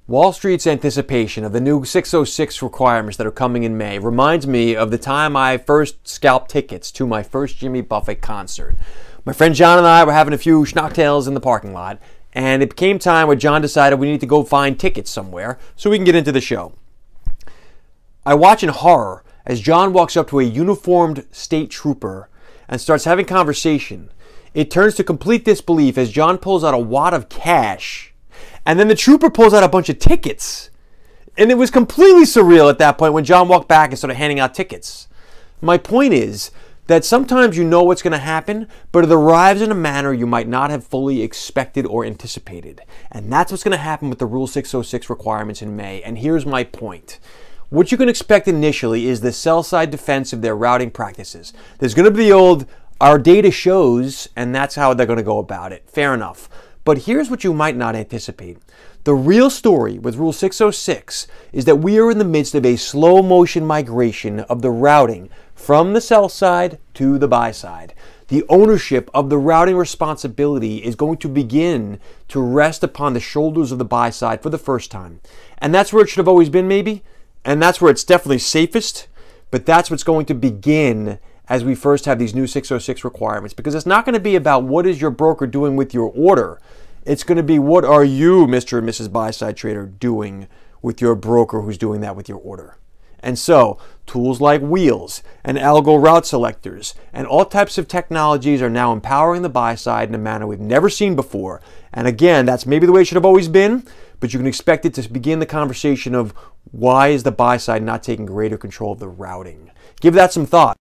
Wall Street's anticipation of the new 606 requirements that are coming in May reminds me of the time I first scalped tickets to my first Jimmy Buffett concert. My friend John and I were having a few schnocktails in the parking lot, and it became time where John decided we need to go find tickets somewhere so we can get into the show. I watch in horror as John walks up to a uniformed state trooper and starts having conversation. It turns to complete disbelief as John pulls out a wad of cash, and then the trooper pulls out a bunch of tickets. And it was completely surreal at that point when John walked back and started handing out tickets. My point is that sometimes you know what's going to happen, but it arrives in a manner you might not have fully expected or anticipated. And that's what's going to happen with the Rule 606 requirements in May. And here's my point. What you can expect initially is the Sellside defense of their routing practices. There's going to be the old, our data shows, and that's how they're going to go about it. Fair enough. But here's what you might not anticipate. The real story with Rule 606 is that we are in the midst of a slow motion migration of the routing from the sell side to the buy side. The ownership of the routing responsibility is going to begin to rest upon the shoulders of the buy side for the first time. And that's where it should have always been, maybe. And that's where it's definitely safest. But that's what's going to begin as we first have these new 606 requirements, because it's not going to be about what is your broker doing with your order. It's going to be what are you, Mr. and Mrs. Buyside Trader, doing with your broker who's doing that with your order. And so tools like wheels and algo route selectors and all types of technologies are now empowering the buy side in a manner we've never seen before. And again, that's maybe the way it should have always been, but you can expect it to begin the conversation of why is the buy side not taking greater control of the routing? Give that some thought.